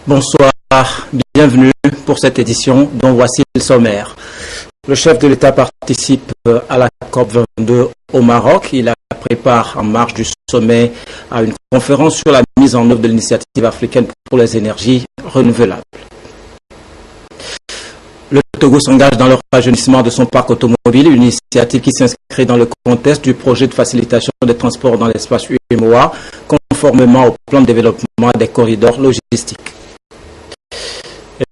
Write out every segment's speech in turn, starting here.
Bonsoir, bienvenue pour cette édition dont voici le sommaire. Le chef de l'État participe à la COP22 au Maroc. Il a pris part en marge du sommet à une conférence sur la mise en œuvre de l'initiative africaine pour les énergies renouvelables. Le Togo s'engage dans le rajeunissement de son parc automobile, une initiative qui s'inscrit dans le contexte du projet de facilitation des transports dans l'espace UEMOA, conformément au plan de développement des corridors logistiques.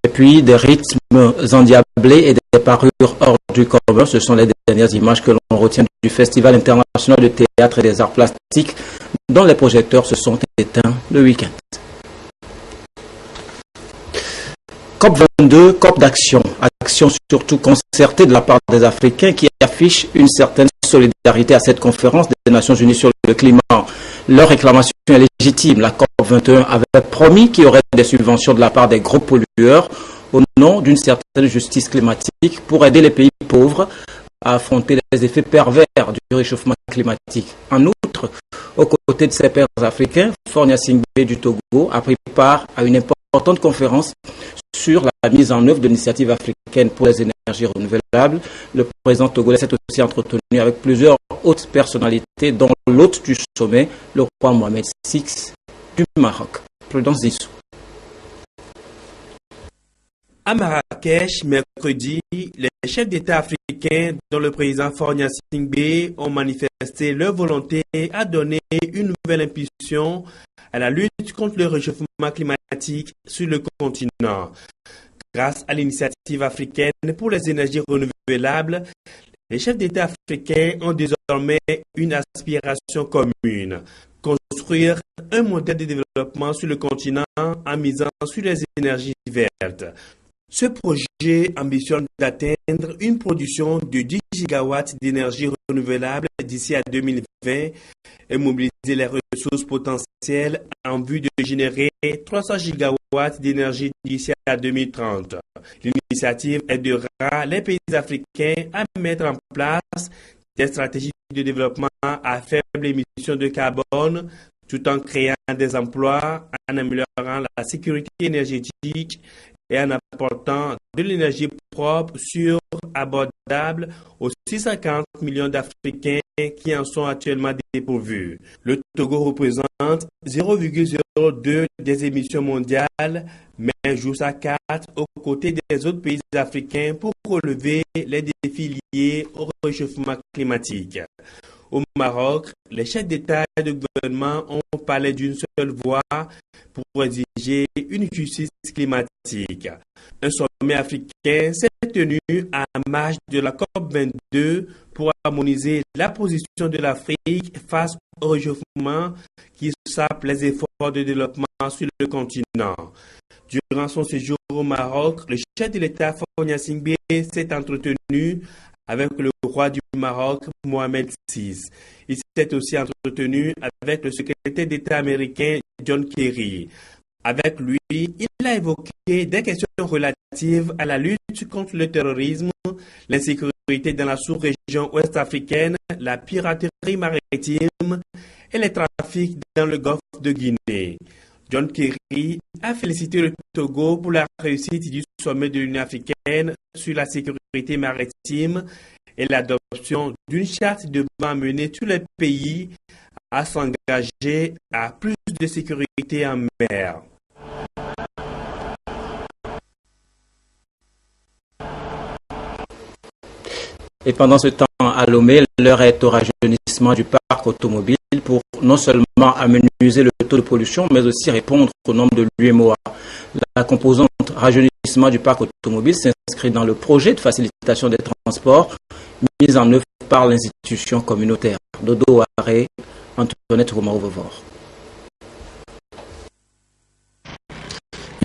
Et puis des rythmes endiablés et des parures hors du commun, ce sont les dernières images que l'on retient du Festival international de théâtre et des arts plastiques, dont les projecteurs se sont éteints le week-end. COP22, COP d'action, action surtout concertée de la part des Africains qui affichent une certaine solidarité à cette conférence des Nations Unies sur le climat. Leur réclamation est légitime. La COP21 avait promis qu'il y aurait des subventions de la part des gros pollueurs au nom d'une certaine justice climatique pour aider les pays pauvres à affronter les effets pervers du réchauffement climatique. En outre, aux côtés de ses pairs africains, Faure Gnassingbé du Togo a pris part à une importante conférence sur la mise en œuvre de l'initiative africaine pour les énergies renouvelables. Le président togolais s'est aussi entretenu avec plusieurs hautes personnalités, dont l'hôte du sommet, le roi Mohamed VI du Maroc. Prudence Dissou. À Marrakech, mercredi, les chefs d'État africains, dont le président Faure Gnassingbé, ont manifesté leur volonté à donner une nouvelle impulsion à la lutte contre le réchauffement climatique sur le continent. Grâce à l'initiative africaine pour les énergies renouvelables, les chefs d'État africains ont désormais une aspiration commune: construire un modèle de développement sur le continent en misant sur les énergies vertes. Ce projet ambitionne d'atteindre une production de 10 gigawatts d'énergie renouvelable d'ici à 2020 et mobiliser les ressources potentielles en vue de générer 300 gigawatts d'énergie d'ici à 2030. L'initiative aidera les pays africains à mettre en place des stratégies de développement à faible émission de carbone, tout en créant des emplois, en améliorant la sécurité énergétique et en apportant de l'énergie propre, sûre, abordable aux 650 millions d'Africains qui en sont actuellement dépourvus. Le Togo représente 0,02 des émissions mondiales, mais joue sa carte aux côtés des autres pays africains pour relever les défis liés au réchauffement climatique. Au Maroc, les chefs d'État et de gouvernement ont parlé d'une seule voix pour exiger une justice climatique. Un sommet africain s'est tenu à marge de la COP22 pour harmoniser la position de l'Afrique face au réchauffement qui sape les efforts de développement sur le continent. Durant son séjour au Maroc, le chef de l'État Faure Gnassingbé s'est entretenu avec le roi du Maroc, Mohamed VI. Il s'est aussi entretenu avec le secrétaire d'État américain John Kerry. Avec lui, il a évoqué des questions relatives à la lutte contre le terrorisme, l'insécurité dans la sous-région ouest-africaine, la piraterie maritime et les trafics dans le golfe de Guinée. John Kerry a félicité le Togo pour la réussite du sommet de l'Union africaine sur la sécurité maritime et l'adoption d'une charte devant amener tous les pays à s'engager à plus de sécurité en mer. Et pendant ce temps, à Lomé, l'heure est au rajeunissement du parc automobile pour non seulement amenuiser le taux de pollution, mais aussi répondre au nombre de l'UEMOA. La composante rajeunissement du parc automobile s'inscrit dans le projet de facilitation des transports mis en œuvre par l'institution communautaire. Dodo Aré, Antoinette Romao-Vovor.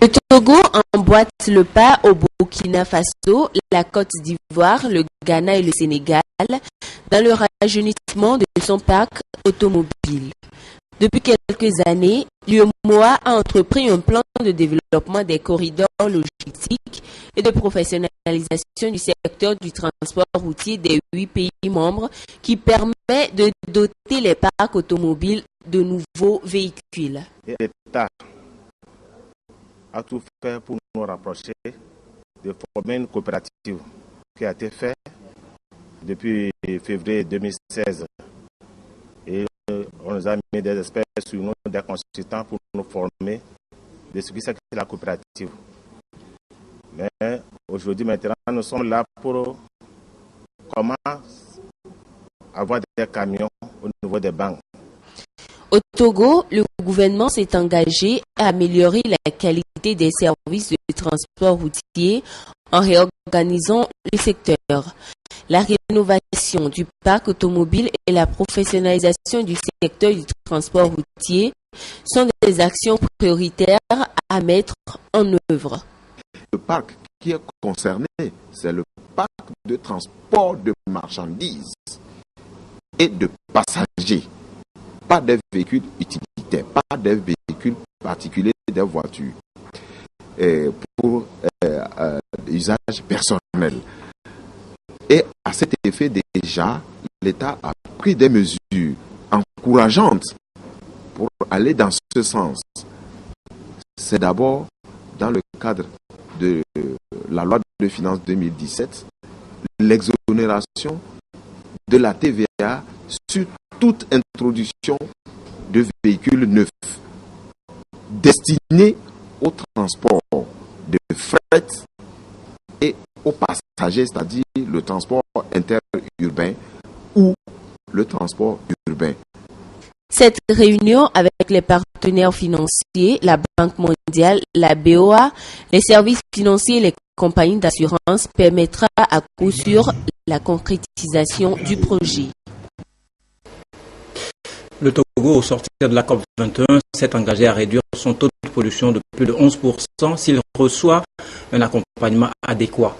Le Togo emboîte le pas au Burkina Faso, la Côte d'Ivoire, le Ghana et le Sénégal dans le rajeunissement de son parc automobile. Depuis quelques années, l'UEMOA a entrepris un plan de développement des corridors logistiques et de professionnalisation du secteur du transport routier des 8 pays membres qui permet de doter les parcs automobiles de nouveaux véhicules. a tout fait pour nous rapprocher, de former une coopérative qui a été faite depuis février 2016. Et on nous a mis des experts sur nous, des consultants pour nous former de ce qui c'est que la coopérative. Mais aujourd'hui, maintenant, nous sommes là pour comment avoir des camions au niveau des banques. Au Togo, le gouvernement s'est engagé à améliorer la qualité des services de transport routier en réorganisant le secteur. La rénovation du parc automobile et la professionnalisation du secteur du transport routier sont des actions prioritaires à mettre en œuvre. Le parc qui est concerné, c'est le parc de transport de marchandises et de passagers. Pas des véhicules utilitaires, pas des véhicules particuliers, des voitures pour usage personnel. Et à cet effet, déjà, l'État a pris des mesures encourageantes pour aller dans ce sens. C'est d'abord dans le cadre de la loi de finances 2017, l'exonération de la TVA sur toute introduction de véhicules neufs destinés au transport de fret et aux passagers, c'est-à-dire le transport interurbain ou le transport urbain. Cette réunion avec les partenaires financiers, la Banque mondiale, la BOA, les services financiers et les compagnies d'assurance permettra à coup sûr la concrétisation du projet. Le Togo, au sortir de la COP21, s'est engagé à réduire son taux de pollution de plus de 11% s'il reçoit un accompagnement adéquat.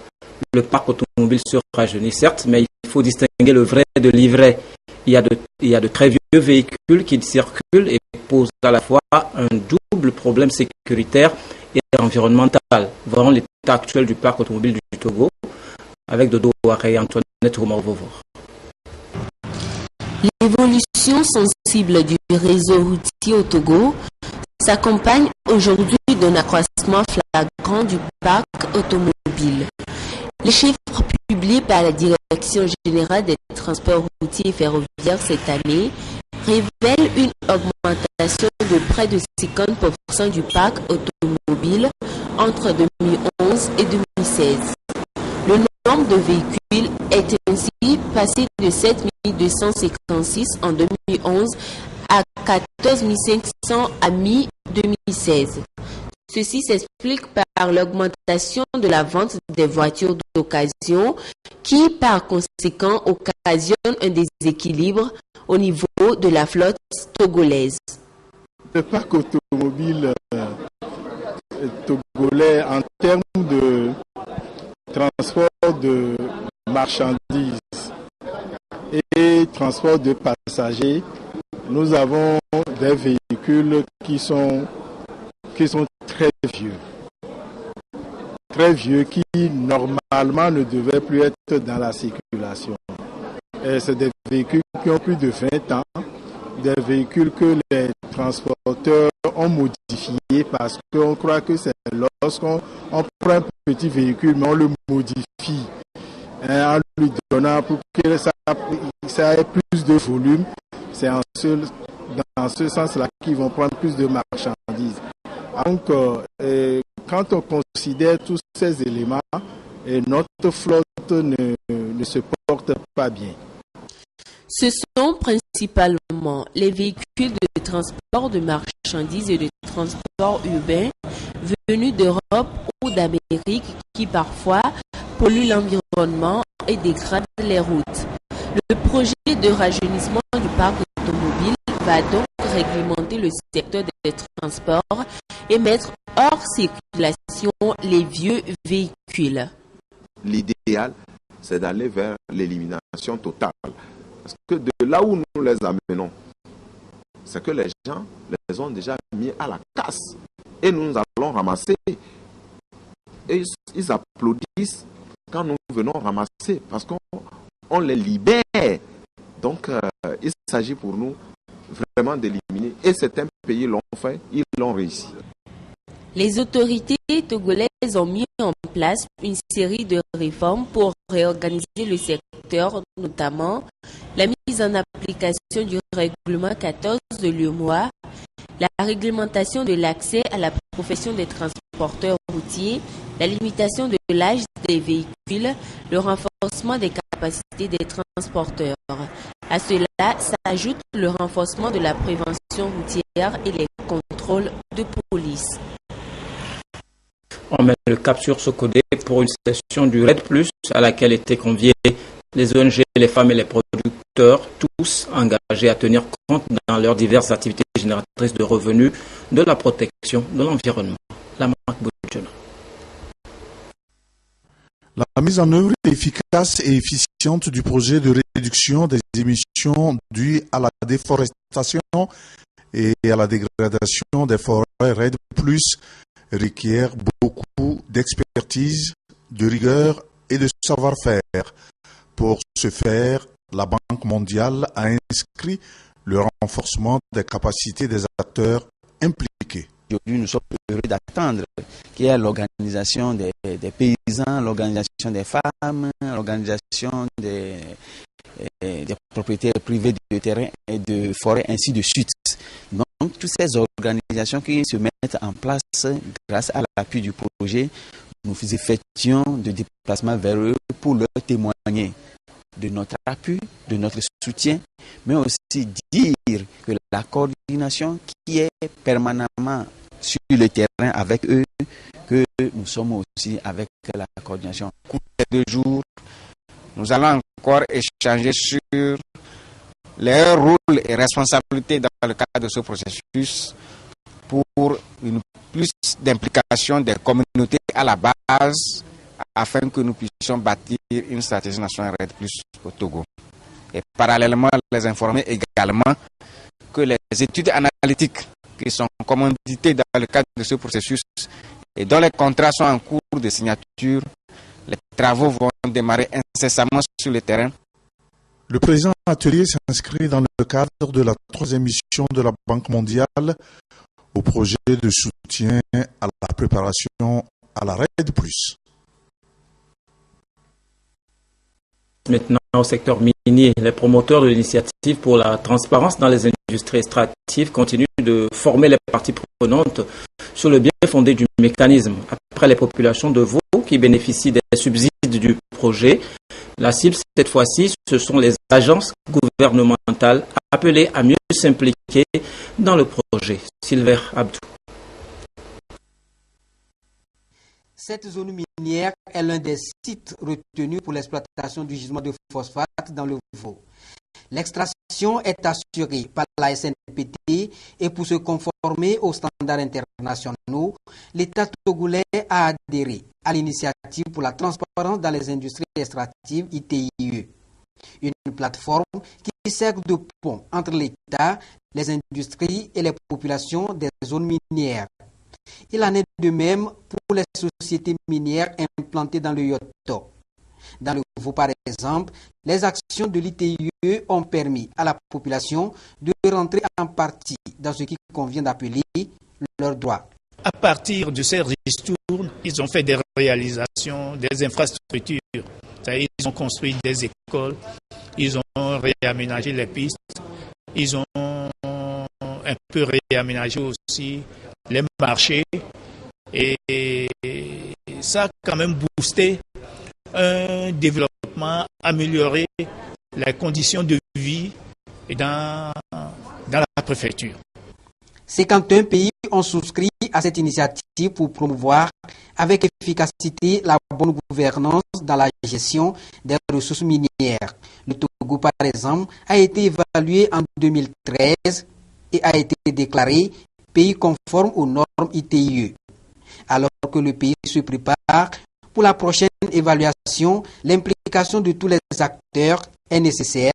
Le parc automobile se rajeunit, certes, mais il faut distinguer le vrai de l'ivraie. Il y a de très vieux véhicules qui circulent et posent à la fois un double problème sécuritaire et environnemental. Voyons l'état actuel du parc automobile du Togo avec Dodo Ouaré et Antoinette Romain-Vovor. L'évolution sensible du réseau routier au Togo s'accompagne aujourd'hui d'un accroissement flagrant du parc automobile. Les chiffres publiés par la Direction générale des transports routiers et ferroviaires cette année révèlent une augmentation de près de 50% du parc automobile entre 2011 et 2016. Le nombre de véhicules est ainsi passé de 7 256 en 2011 à 14 500 à mi-2016. Ceci s'explique par l'augmentation de la vente des voitures d'occasion qui, par conséquent, occasionne un déséquilibre au niveau de la flotte togolaise. Le parc automobile togolais en termes de transport de marchandises et transport de passagers, nous avons des véhicules qui sont très vieux, qui normalement ne devaient plus être dans la circulation. Et c'est des véhicules qui ont plus de 20 ans, des véhicules que les transporteurs ont modifiés parce qu'on croit que c'est lorsqu'on prend un petit véhicule, mais on le modifie en lui donnant pour que ça ait plus de volume. C'est dans ce sens-là qu'ils vont prendre plus de marchandises. Donc, quand on considère tous ces éléments, notre flotte ne se porte pas bien. Ce sont principalement les véhicules de transport de marchandises et de transport urbain venus d'Europe ou d'Amérique qui parfois polluent l'environnement et dégradent les routes. Le projet de rajeunissement du parc automobile va donc réglementer le secteur des transports et mettre hors circulation les vieux véhicules. L'idéal, c'est d'aller vers l'élimination totale. Parce que de là où nous les amenons, c'est que les gens les ont déjà mis à la casse. Et nous allons ramasser. Et ils applaudissent quand nous venons ramasser parce qu'on les libère. Donc, il s'agit pour nous vraiment d'éliminer. Et certains pays l'ont fait, ils l'ont réussi. Les autorités togolaises ont mis en place une série de réformes pour réorganiser le secteur, notamment la mise en application du règlement 14 de l'UEMOA, la réglementation de l'accès à la profession des transporteurs routiers, la limitation de l'âge des véhicules, le renforcement des capacités des transporteurs. À cela s'ajoute le renforcement de la prévention routière et les contrôles de police. On met le cap sur Socodé pour une session du RED+, à laquelle étaient conviés les ONG, les femmes et les producteurs, tous engagés à tenir compte dans leurs diverses activités génératrices de revenus de la protection de l'environnement. La marque Boudjona. La mise en œuvre efficace et efficiente du projet de réduction des émissions dues à la déforestation et à la dégradation des forêts RED+, requiert beaucoup d'expertise, de rigueur et de savoir-faire. Pour ce faire, la Banque mondiale a inscrit le renforcement des capacités des acteurs impliqués. Aujourd'hui, nous sommes heureux d'attendre qu'il y ait l'organisation des paysans, l'organisation des femmes, l'organisation des propriétaires privés de terrain et de forêts, ainsi de suite. Donc, toutes ces organisations qui se mettent en place grâce à l'appui du projet, nous effectuons des déplacements vers eux pour leur témoigner de notre appui, de notre soutien, mais aussi dire que la coordination qui est permanemment sur le terrain avec eux, que nous sommes aussi avec la coordination. Deux jours, nous allons encore échanger sur les rôles et responsabilités dans le cadre de ce processus pour une plus d'implication des communautés à la base afin que nous puissions bâtir une stratégie nationale RED+ au Togo. Et parallèlement, les informer également que les études analytiques qui sont commanditées dans le cadre de ce processus et dont les contrats sont en cours de signature, les travaux vont démarrer incessamment sur le terrain. Le présent atelier s'inscrit dans le cadre de la 3e mission de la Banque mondiale au projet de soutien à la préparation à la RED+. Maintenant, au secteur minier, les promoteurs de l'initiative pour la transparence dans les industries extractives continuent de former les parties prenantes sur le bien fondé du mécanisme. Après les populations de veaux qui bénéficient des subsides du projet, la cible cette fois-ci, ce sont les agences gouvernementales appelées à mieux s'impliquer dans le projet. Sylvain Abdou. Cette zone minière est l'un des sites retenus pour l'exploitation du gisement de phosphate dans le Vaud. L'extraction est assurée par la SNPT et pour se conformer aux standards internationaux, l'État togolais a adhéré à l'initiative pour la transparence dans les industries extractives ITIE, une plateforme qui sert de pont entre l'État, les industries et les populations des zones minières. Il en est de même pour les sociétés minières implantées dans le Yoto. Dans le Vaud, par exemple, les actions de l'ITIE ont permis à la population de rentrer en partie dans ce qui convient d'appeler leurs droits. À partir de ces ristournes, ils ont fait des réalisations, des infrastructures. C'est-à-dire, ils ont construit des écoles, ils ont réaménagé les pistes, ils ont un peu réaménagé aussi les marchés et ça a quand même boosté un développement, amélioré les conditions de vie dans la préfecture. 51 pays ont souscrit à cette initiative pour promouvoir avec efficacité la bonne gouvernance dans la gestion des ressources minières. Le Togo, par exemple, a été évalué en 2013 et a été déclaré pays conforme aux normes ITIE. Alors que le pays se prépare pour la prochaine évaluation, l'implication de tous les acteurs est nécessaire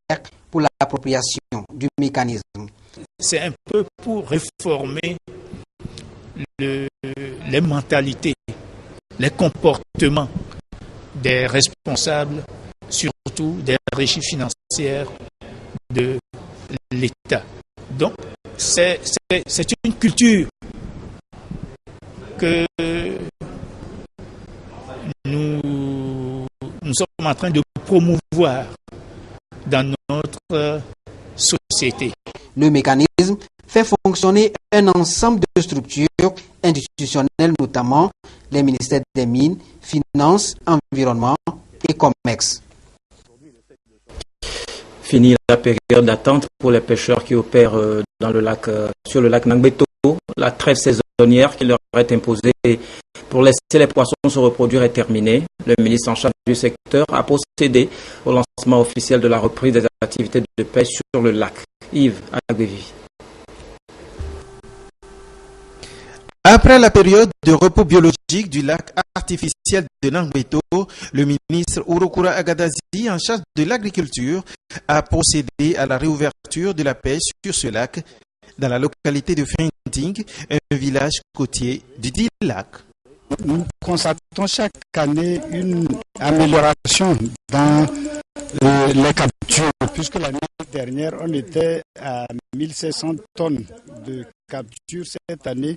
pour l'appropriation du mécanisme. C'est un peu pour réformer les mentalités, les comportements des responsables, surtout des régies financières de l'État. Donc, c'est une culture que nous sommes en train de promouvoir dans notre société. Le mécanisme fait fonctionner un ensemble de structures institutionnelles, notamment les ministères des Mines, Finances, Environnement et Commerce. Fini la période d'attente pour les pêcheurs qui opèrent sur le lac Nangbeto. La trêve saisonnière qui leur est imposée pour laisser les poissons se reproduire est terminée. Le ministre en charge du secteur a procédé au lancement officiel de la reprise des activités de pêche sur le lac. Yves Agbevi. Après la période de repos biologique du lac artificiel de Nangbeto, le ministre Urukura Agadazi, en charge de l'agriculture, a procédé à la réouverture de la pêche sur ce lac dans la localité de Fenting, un village côtier du dit lac. Nous constatons chaque année une amélioration dans les captures, puisque l'année dernière, on était à 1500 tonnes de capture. Cette année,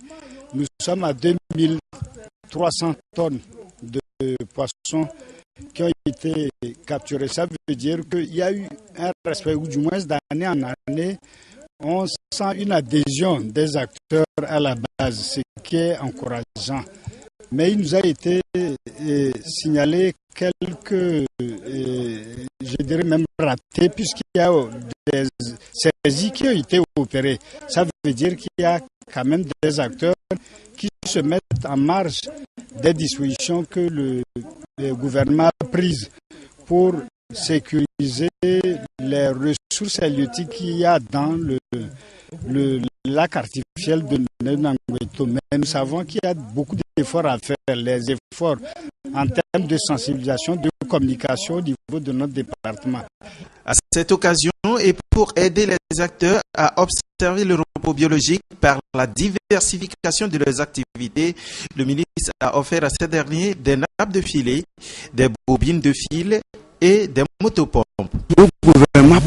nous sommes à 2300 tonnes de poissons qui ont été capturés. Ça veut dire qu'il y a eu un respect, ou du moins d'année en année, on sent une adhésion des acteurs à la base, ce qui est encourageant. Mais il nous a été signalé quelques, je dirais même ratés, puisqu'il y a des saisies qui ont été opérées. Ça veut dire qu'il y a quand même des acteurs qui se mettent en marge des dispositions que le gouvernement a prises pour sécuriser les ressources halieutiques qu'il y a dans le lac artificiel de Nangbeto. Mais nous savons qu'il y a beaucoup d'efforts à faire, les efforts en termes de sensibilisation, de communication au niveau de notre département. À cette occasion, et pour aider les acteurs à observer le repos biologique par la diversification de leurs activités, le ministre a offert à ces derniers des nappes de filet, des bobines de fil et des motopompes. Le gouvernement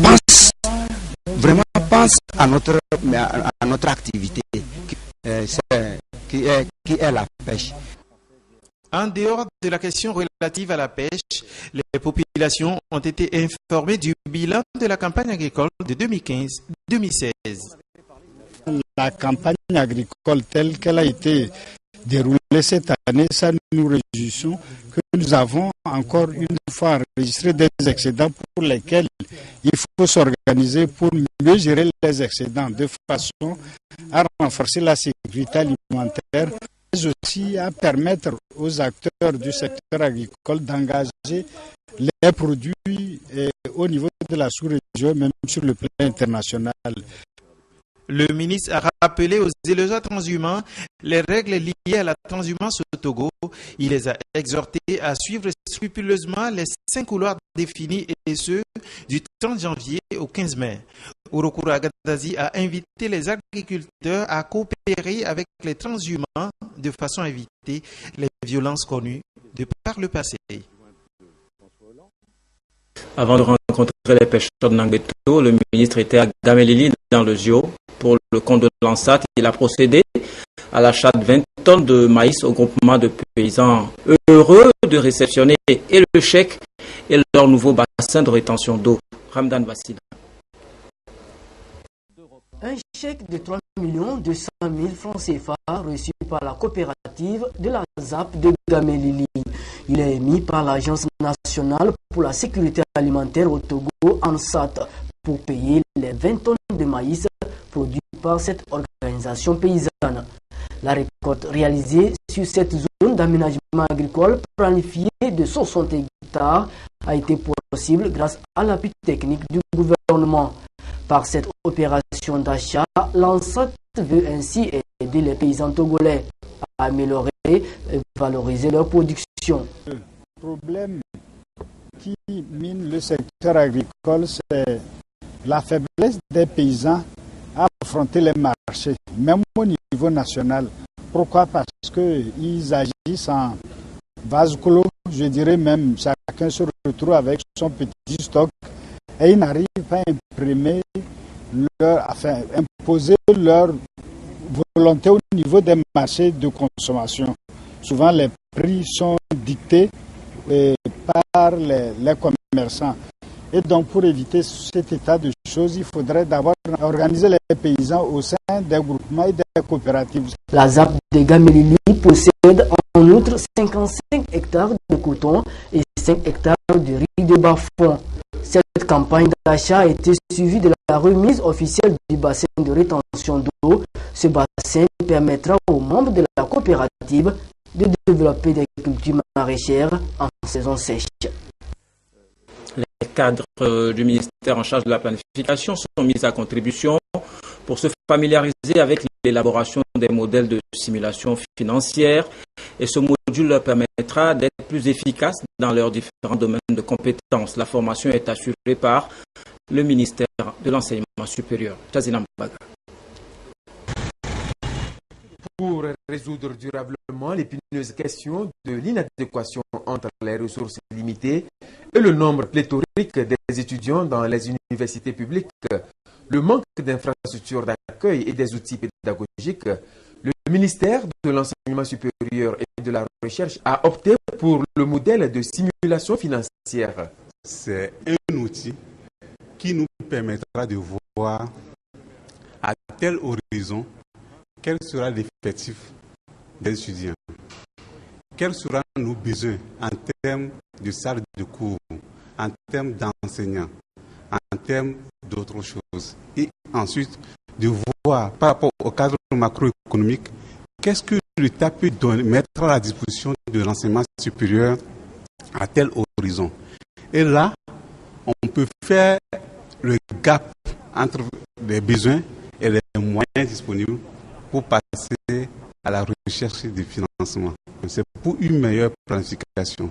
pense à notre activité qui est la pêche. En dehors de la question relative à la pêche, les populations ont été informées du bilan de la campagne agricole de 2015-2016. La campagne agricole telle qu'elle a été déroulée cette année, ça nous réjouissons que nous avons encore une fois enregistré des excédents pour lesquels il faut s'organiser pour mieux gérer les excédents de façon à renforcer la sécurité alimentaire, mais aussi à permettre aux acteurs du secteur agricole d'engager les produits au niveau de la sous-région, même sur le plan international. Le ministre a rappelé aux éleveurs transhumants les règles liées à la transhumance au Togo. Il les a exhortés à suivre scrupuleusement les 5 couloirs définis et ceux du 30 janvier au 15 mai. Urukura Agadazi a invité les agriculteurs à coopérer avec les transhumants de façon à éviter les violences connues de par le passé. Avant de rencontrer les pêcheurs de Nangbeto, le ministre était à Gamelili dans le Zio. Pour le compte de l'ANSAT, il a procédé à l'achat de 20 tonnes de maïs au groupement de paysans heureux de réceptionner et le chèque et leur nouveau bassin de rétention d'eau. Ramdan Bassila. Un chèque de 3 200 000 francs CFA reçu par la coopérative de la ZAP de Gamelili. Il est émis par l'Agence nationale pour la sécurité alimentaire au Togo, ANSAT, pour payer les 20 tonnes de maïs produits par cette organisation paysanne. La récolte réalisée sur cette zone d'aménagement agricole planifiée de 60 hectares a été possible grâce à l'appui technique du gouvernement. Par cette opération d'achat, l'ANSAT veut ainsi aider les paysans togolais à améliorer et valoriser leur production. Le problème qui mine le secteur agricole, c'est la faiblesse des paysans à affronter les marchés, même au niveau national. Pourquoi? Parce qu'ils agissent en vase clos, je dirais même, chacun se retrouve avec son petit stock et ils n'arrivent pas à imposer leur volonté au niveau des marchés de consommation. Souvent, les prix sont dictés par les commerçants. Et donc, pour éviter cet état de choses, il faudrait d'abord organiser les paysans au sein des groupements et des coopératives. La ZAP de Gamelili possède en outre 55 hectares de coton et 5 hectares de riz de bas-fond. Cette campagne d'achat a été suivie de la remise officielle du bassin de rétention d'eau. Ce bassin permettra aux membres de la coopérative de développer des cultures maraîchères en saison sèche. Les cadres du ministère en charge de la planification sont mis à contribution pour se familiariser avec l'élaboration des modèles de simulation financière et ce module leur permettra d'être plus efficaces dans leurs différents domaines de compétences. La formation est assurée par le ministère de l'Enseignement supérieur. Tazina Mbaga. Pour résoudre durablement l'épineuse question de l'inadéquation entre les ressources limitées et le nombre pléthorique des étudiants dans les universités publiques, le manque d'infrastructures d'accueil et des outils pédagogiques, le ministère de l'Enseignement supérieur et de la Recherche a opté pour le modèle de simulation financière. C'est un outil qui nous permettra de voir à tel horizon quel sera l'effectif des étudiants, quels seront nos besoins en termes de salles de cours, en termes d'enseignants, en termes d'autres choses. Et ensuite, de voir par rapport au cadre macroéconomique, qu'est-ce que l'État peut mettre à la disposition de l'enseignement supérieur à tel horizon. Et là, on peut faire le gap entre les besoins et les moyens disponibles pour passer à la recherche de financement. C'est pour une meilleure planification,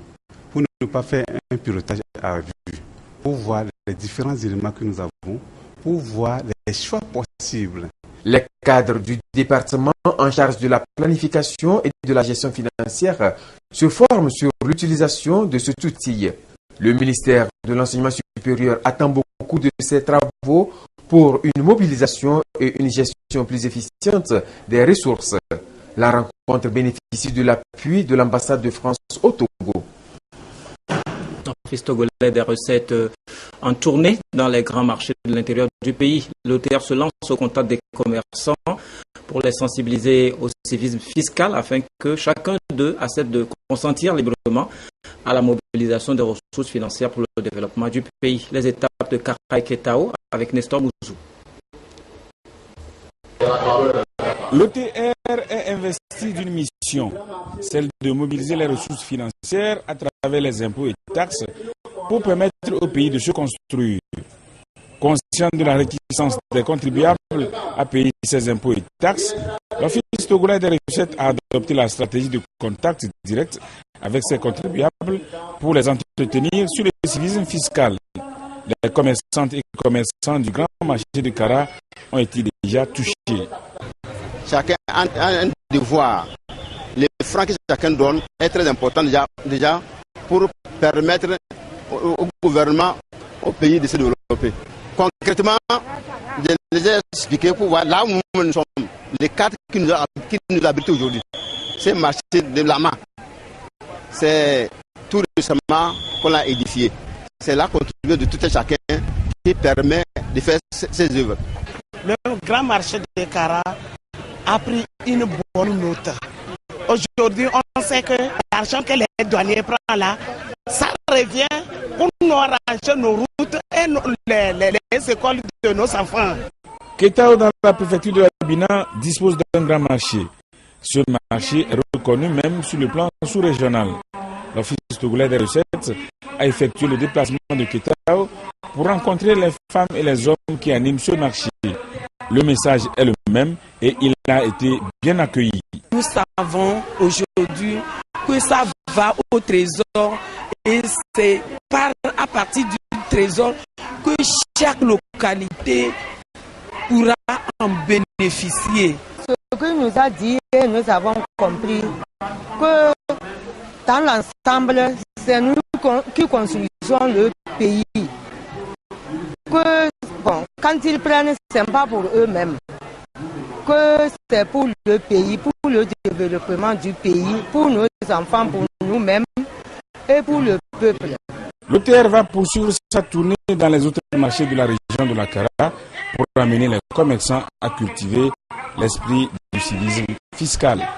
pour ne pas faire un pilotage à vue, pour voir les différents éléments que nous avons, pour voir les choix possibles. Les cadres du département en charge de la planification et de la gestion financière se forment sur l'utilisation de cet outil. Le ministère de l'Enseignement supérieur attend beaucoup de ces travaux pour une mobilisation et une gestion plus efficiente des ressources. La rencontre bénéficie de l'appui de l'ambassade de France au Togo. L'Office togolais des recettes en tournée dans les grands marchés de l'intérieur du pays. L'OTR se lance au contact des commerçants pour les sensibiliser au civisme fiscal afin que chacun d'eux accepte de consentir librement à la mobilisation des ressources financières pour le développement du pays. Les étapes de Karaï Ketao avec Nestor Mouzou. L'OTR est investi d'une mission, celle de mobiliser les ressources financières à travers les impôts et taxes pour permettre au pays de se construire. Conscient de la réticence des contribuables à payer ces impôts et taxes, l'Office togolais des recettes a adopté la stratégie de contact direct avec ces contribuables pour les entretenir sur le civisme fiscal. Les commerçantes et commerçants du grand marché de Kara ont été déjà touchés. Chacun a un devoir. Les francs que chacun donne est très important déjà pour permettre au gouvernement, au pays de se développer. Concrètement, je les ai expliqué pour voir là où nous sommes, les cartes qui nous abritent aujourd'hui. C'est le marché de Lama. C'est tout récemment qu'on l'a édifié. C'est la contribution de tout et chacun qui permet de faire ces œuvres. Le grand marché de Kara a pris une bonne note. Aujourd'hui, on sait que l'argent que les douaniers prennent là, ça revient pour nous arranger nos routes et les écoles de nos enfants. Ketao, dans la préfecture de Abina, dispose d'un grand marché. Ce marché est reconnu même sur le plan sous-régional. L'Office togolais des recettes a effectué le déplacement de Ketao pour rencontrer les femmes et les hommes qui animent ce marché. Le message est le même et il a été bien accueilli. Nous savons aujourd'hui que ça va au trésor et c'est à partir du trésor que chaque localité pourra en bénéficier. Ce que nous a dit, nous avons compris que dans l'ensemble, c'est nous qui construisons le pays. Que bon, quand ils prennent, ce n'est pas pour eux-mêmes. que c'est pour le pays, pour le développement du pays, pour nos enfants, pour nous-mêmes et pour le peuple. L'OTR va poursuivre sa tournée dans les autres marchés de la région de la Kara pour amener les commerçants à cultiver l'esprit du civisme fiscal.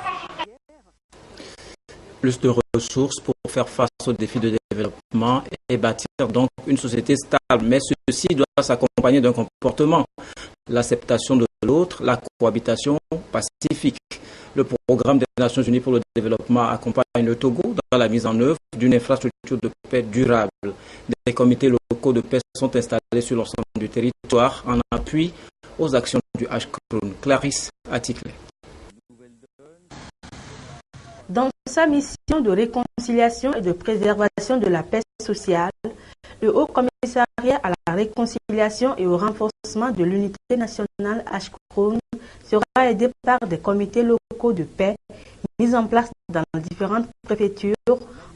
Plus de ressources pour faire face aux défis de développement et bâtir donc une société stable. Mais ceci doit s'accompagner d'un comportement, l'acceptation de l'autre, la cohabitation pacifique. Le programme des Nations Unies pour le développement accompagne le Togo dans la mise en œuvre d'une infrastructure de paix durable. Des comités locaux de paix sont installés sur l'ensemble du territoire en appui aux actions du Ashkroun. Clarisse Atikle. Dans sa mission de réconciliation et de préservation de la paix sociale, le Haut Commissariat à la réconciliation et au renforcement de l'unité nationale Ashkroun sera aidé par des comités locaux de paix mis en place dans différentes préfectures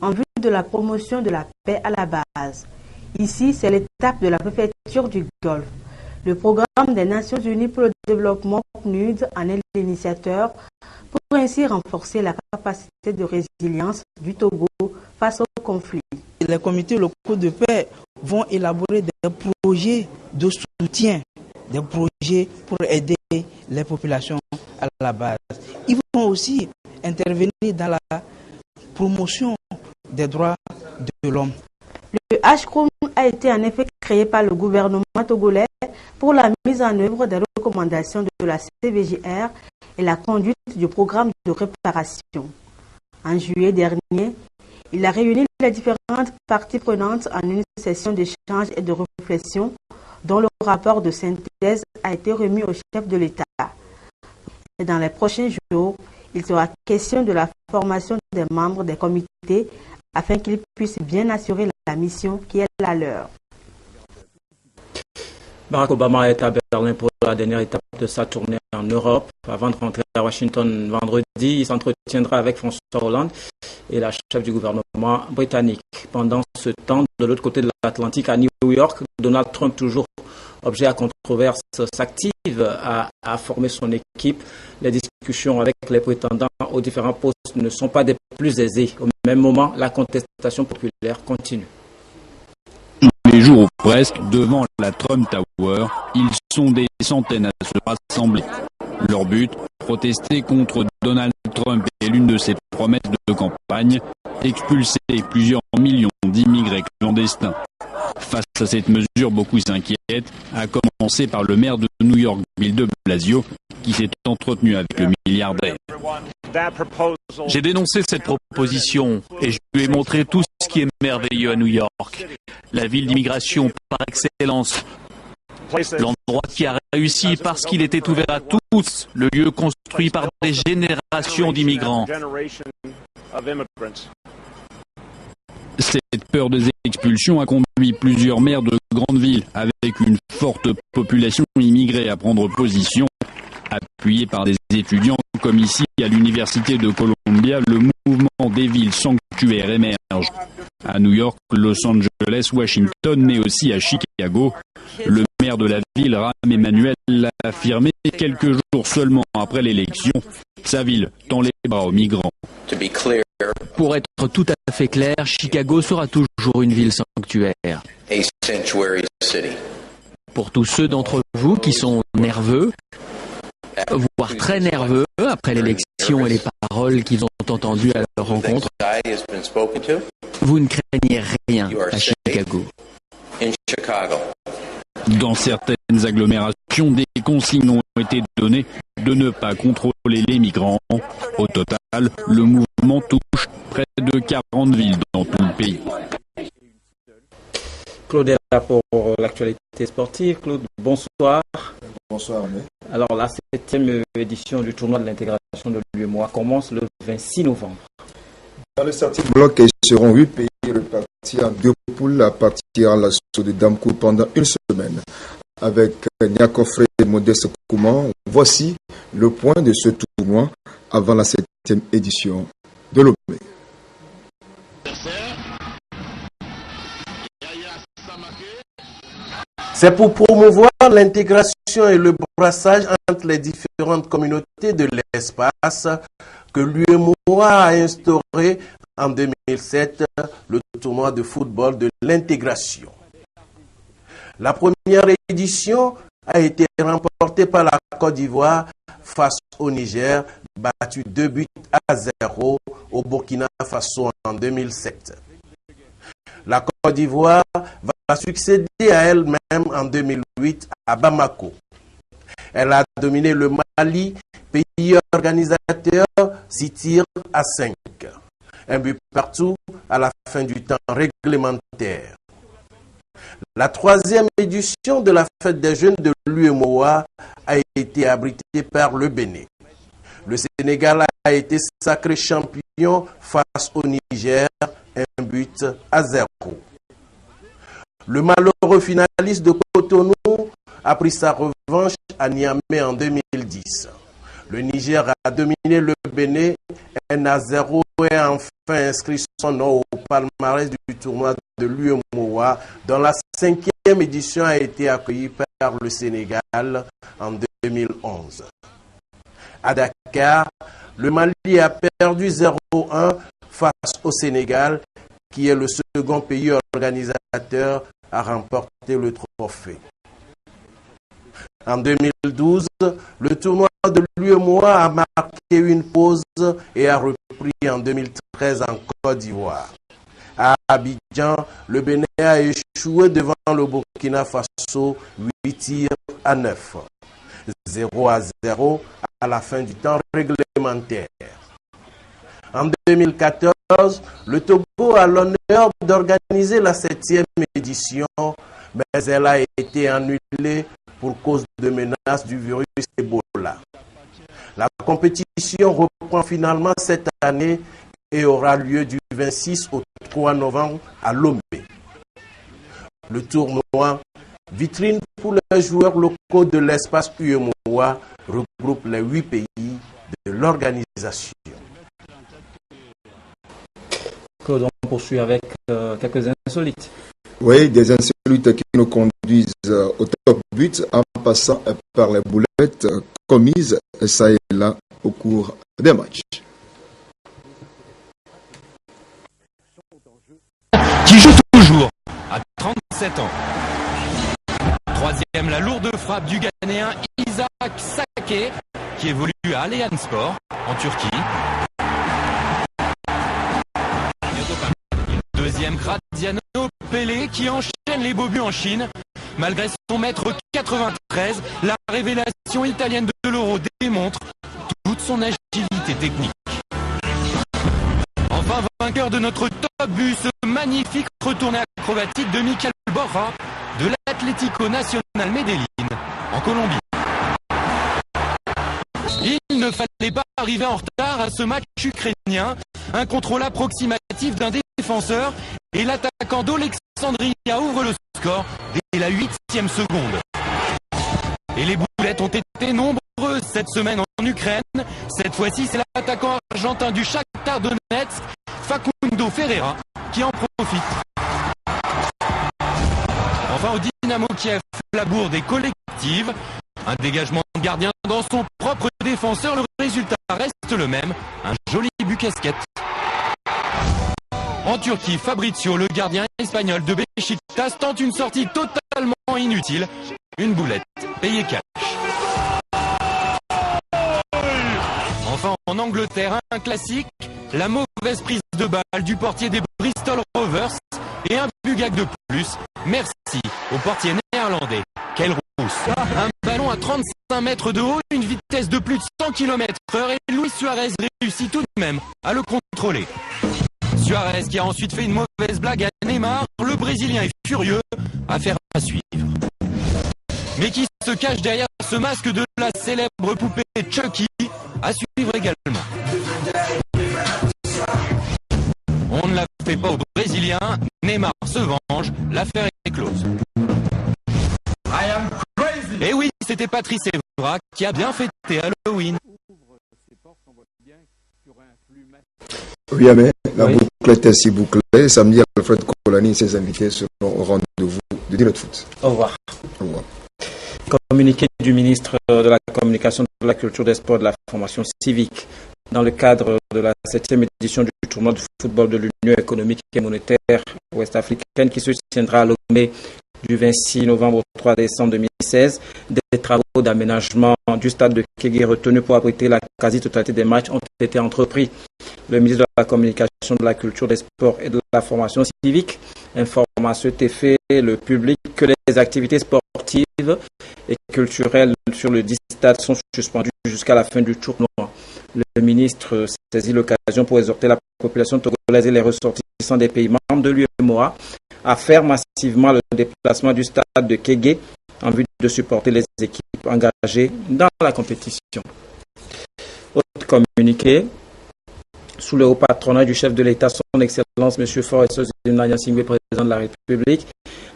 en vue de la promotion de la paix à la base. Ici, c'est l'étape de la préfecture du Golfe. Le programme des Nations Unies pour le développement PNUD en est l'initiateur pour ainsi renforcer la capacité de résilience du Togo face au conflit. Les comités locaux de paix vont élaborer des projets de soutien, des projets pour aider les populations à la base. Ils vont aussi intervenir dans la promotion des droits de l'homme. Le Ashkroun a été en effet créé par le gouvernement togolais pour la mise en œuvre des recommandations de la CVJR et la conduite du programme de réparation. En juillet dernier, il a réuni les différentes parties prenantes en une session d'échange et de réflexion dont le rapport de synthèse a été remis au chef de l'État. Et dans les prochains jours, il sera question de la formation des membres des comités afin qu'ils puissent bien assurer la mission qui est la leur. Barack Obama est à Berlin pour la dernière étape de sa tournée en Europe. Avant de rentrer à Washington vendredi, il s'entretiendra avec François Hollande et la chef du gouvernement britannique. Pendant ce temps, de l'autre côté de l'Atlantique, à New York, Donald Trump, toujours objet à controverse, s'active à former son équipe. Les discussions avec les prétendants aux différents postes ne sont pas des plus aisées. Au même moment, la contestation populaire continue. Tous les jours ou presque, devant la Trump Tower, ils sont des centaines à se rassembler. Leur but, protester contre Donald Trump et l'une de ses promesses de campagne, expulser plusieurs millions d'immigrés clandestins. Face à cette mesure, beaucoup s'inquiètent, à commencer par le maire de New York, Bill de Blasio, qui s'est entretenu avec le milliardaire. J'ai dénoncé cette proposition et je lui ai montré tout ce qui est merveilleux à New York. La ville d'immigration par excellence. L'endroit qui a réussi parce qu'il était ouvert à tous, le lieu construit par des générations d'immigrants. Cette peur des expulsions a conduit plusieurs maires de grandes villes avec une forte population immigrée à prendre position. Appuyé par des étudiants comme ici à l'université de Columbia, le mouvement des villes sanctuaires émerge. À New York, Los Angeles, Washington, mais aussi à Chicago. Le maire de la ville, Rahm Emanuel, l'a affirmé quelques jours seulement après l'élection. Sa ville tend les bras aux migrants. Pour être tout à fait clair, Chicago sera toujours une ville sanctuaire. Pour tous ceux d'entre vous qui sont nerveux, voire très nerveux après l'élection et les paroles qu'ils ont entendues à leur rencontre, vous ne craignez rien à Chicago. Dans certaines agglomérations, des consignes ont été données de ne pas contrôler les migrants. Au total, le mouvement touche près de 40 villes dans tout le pays. Claude est là pour l'actualité sportive. Claude, bonsoir. Bonsoir. Alors, la 7e édition du tournoi de l'intégration de l'UEMOA commence le 26 novembre. Dans le 7e bloc, ils seront 8 pays répartis en 2 poules à partir à l'assaut de Damkou pendant une semaine. Avec Niakofre et Modeste Kouman, voici le point de ce tournoi avant la 7e édition de l'OME. C'est pour promouvoir l'intégration et le brassage entre les différentes communautés de l'espace que l'UEMOA a instauré en 2007 le tournoi de football de l'intégration. La première édition a été remportée par la Côte d'Ivoire face au Niger, battu 2-0 au Burkina Faso en 2007. La Côte d'Ivoire va succéder à elle-même en 2008 à Bamako. Elle a dominé le Mali, pays organisateur, 6 tirs à 5. Un but partout à la fin du temps réglementaire. La 3e édition de la fête des jeunes de l'UEMOA a été abritée par le Bénin. Le Sénégal a été sacré champion face au Niger, 1-0. Le malheureux finaliste de Cotonou a pris sa revanche à Niamey en 2010. Le Niger a dominé le Bénin 1-0 et a enfin inscrit son nom au palmarès du tournoi de l'UEMOA, dont la 5e édition a été accueillie par le Sénégal en 2011. À Dakar, le Mali a perdu 0-1 face au Sénégal, qui est le second pays organisateur à remporter le trophée. En 2012, le tournoi de l'UEMOA a marqué une pause et a repris en 2013 en Côte d'Ivoire. À Abidjan, le Bénin a échoué devant le Burkina Faso 8-9. 0-0 à la fin du temps réglementaire. En 2014, le Togo a l'honneur d'organiser la 7e édition, mais elle a été annulée pour cause de menace du virus Ebola. La compétition reprend finalement cette année et aura lieu du 26 au 3 novembre à Lomé. Le tournoi, vitrine pour les joueurs locaux de l'espace UEMOA, regroupe les 8 pays de l'organisation. Claude, on poursuit avec quelques insolites. Oui, des insolites qui nous conduisent au top but en passant par les boulettes commises ça et là au cours des matchs. Qui joue toujours à 37 ans. Troisième, la lourde frappe du Ghanéen Isaac Sake qui évolue à Alanyaspor en Turquie. Deuxième, Graziano Pelé qui enchaîne les beaux buts en Chine. Malgré son mètre 93, la révélation italienne de l'Euro démontre toute son agilité technique. Enfin, vainqueur de notre top but, ce magnifique retourné acrobatique de Mikel Borja de l'Atlético Nacional Medellín en Colombie. Il ne fallait pas arriver en retard à ce match ukrainien. Un contrôle approximatif d'un défenseur et l'attaquant d'Alexandria ouvre le score dès la 8e seconde. Et les boulettes ont été nombreuses cette semaine en Ukraine. Cette fois-ci, c'est l'attaquant argentin du Shakhtar Donetsk, Facundo Ferreira, qui en profite. Enfin, au Dynamo Kiev, la bourde est collective. Un dégagement de gardien dans son propre défenseur. Le résultat reste le même. Un joli but casquette. En Turquie, Fabrizio, le gardien espagnol de Beşiktaş, tente une sortie totalement inutile. Une boulette payée cash. Enfin, en Angleterre, un classique. La mauvaise prise de balle du portier des Bristol Rovers. Et un but gag de plus. Merci au portier néerlandais. Quelle rousse. Un ballon à 35 mètres de haut, une vitesse de plus de 100 km/h et Luis Suarez réussit tout de même à le contrôler. Suarez qui a ensuite fait une mauvaise blague à Neymar, le Brésilien est furieux, affaire à suivre. Mais qui se cache derrière ce masque de la célèbre poupée Chucky, à suivre également. On ne la fait pas aux Brésiliens, Neymar se venge, l'affaire est close. Et oui, c'était Patrice Evra qui a bien fêté Halloween. Oui, mais la boucle est ainsi bouclée. Samedi, Alfred Colani et ses invités seront au rendez-vous de de Direct Foot. Au revoir. Au revoir. Communiqué du ministre de la Communication, de la Culture, des Sports et de la Formation civique. Dans le cadre de la 7e édition du tournoi de football de l'Union économique et monétaire ouest-africaine qui se tiendra à Lomé du 26 novembre au 3 décembre 2016, des travaux d'aménagement du stade de Kégué retenus pour abriter la quasi-totalité des matchs ont été entrepris. Le ministre de la Communication, de la Culture, des Sports et de la Formation civique informe à cet effet le public que les activités sportives et culturelles sur le dit stade sont suspendues jusqu'à la fin du tournoi. Le ministre saisit l'occasion pour exhorter la population togolaise et les ressortissants des pays membres de l'UEMOA à faire massivement le déplacement du stade de Kégué en vue de supporter les équipes engagées dans la compétition. Autre communiqué, sous le haut patronat du chef de l'État, son Excellence M. Forest Ousmane Singwe, président de la République,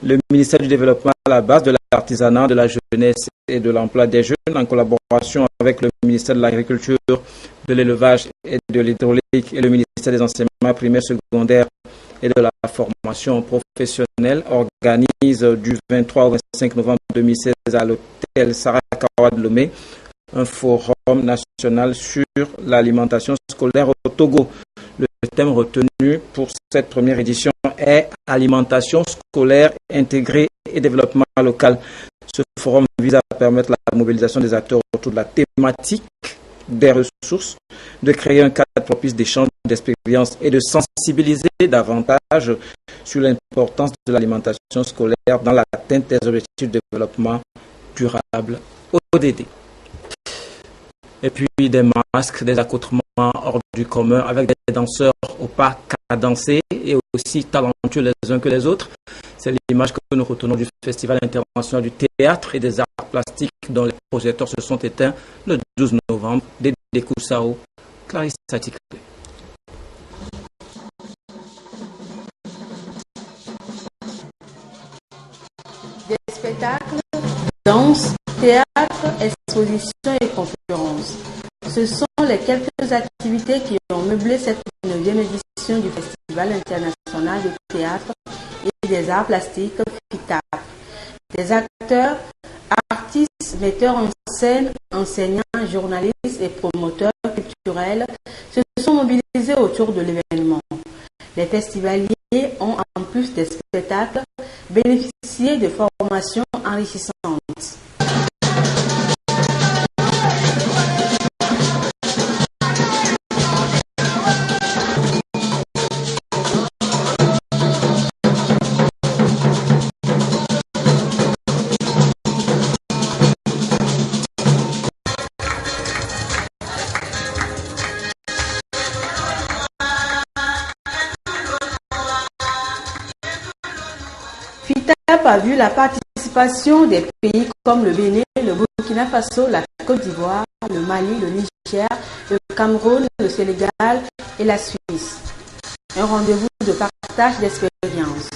le ministère du Développement à la base de l'artisanat, de la jeunesse et de l'emploi des jeunes, en collaboration avec le ministère de l'Agriculture, de l'Élevage et de l'Hydraulique et le ministère des Enseignements primaires, secondaires et de la formation professionnelle, organise du 23 au 25 novembre 2016 à l'hôtel Sarakawa de Lomé un forum national sur l'alimentation scolaire au Togo. Le thème retenu pour cette première édition est alimentation scolaire intégrée et développement local. Ce forum vise à permettre la mobilisation des acteurs autour de la thématique des ressources, de créer un cadre propice d'échange d'expériences et de sensibiliser davantage sur l'importance de l'alimentation scolaire dans l'atteinte des objectifs de développement durable ODD. Et puis des masques, des accoutrements hors du commun avec des danseurs au pas cadencés et aussi talentueux les uns que les autres. C'est l'image que nous retenons du Festival international du théâtre et des arts plastiques dont les projecteurs se sont éteints le 12 novembre. Dédé Koussao, Clarisse Satikle. Des spectacles, danse, théâtre, expositions et conférences. Ce sont les quelques activités qui ont meublé cette 9e édition du Festival international de théâtre et des arts plastiques FITAP. Des acteurs, artistes, metteurs en scène, enseignants, journalistes et promoteurs culturels se sont mobilisés autour de l'événement. Les festivaliers ont, en plus des spectacles, bénéficié de formations enrichissantes. FITAP a vu la participation des pays comme le Bénin, le Burkina Faso, la Côte d'Ivoire, le Mali, le Niger, le Cameroun, le Sénégal et la Suisse. Un rendez-vous de partage d'expériences.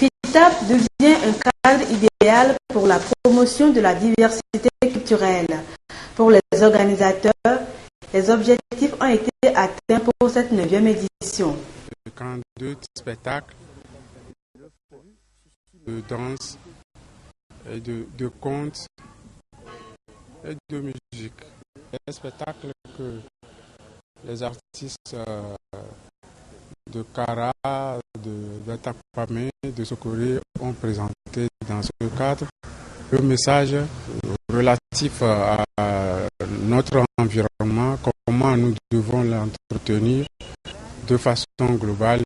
FITAP devient un cadre idéal pour la promotion de la diversité culturelle. Pour les organisateurs, les objectifs ont été atteints pour cette 9e édition. De spectacles, de danse, et de contes et de musique. Les spectacles que les artistes de Kara, de Betapamé, de Sokoré ont présenté dans ce cadre. Le message relatif à notre environnement, comment nous devons l'entretenir de façon globale,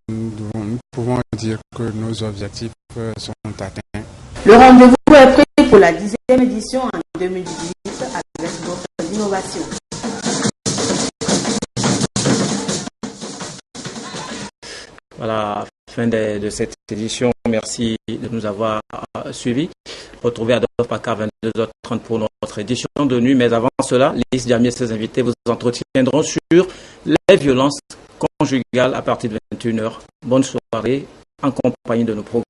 nous pouvons dire que nos objectifs sont atteints. Le rendez-vous est pris pour la 10e édition en 2018 avec d'autres innovations. Voilà, fin de cette édition. Merci de nous avoir suivis. Retrouvez à Pakar 22h30 pour notre édition de nuit. Mais avant cela, Lise Diamé et ses invités vous entretiendront sur les violences conjugales à partir de 21h. Bonne soirée en compagnie de nos programmes.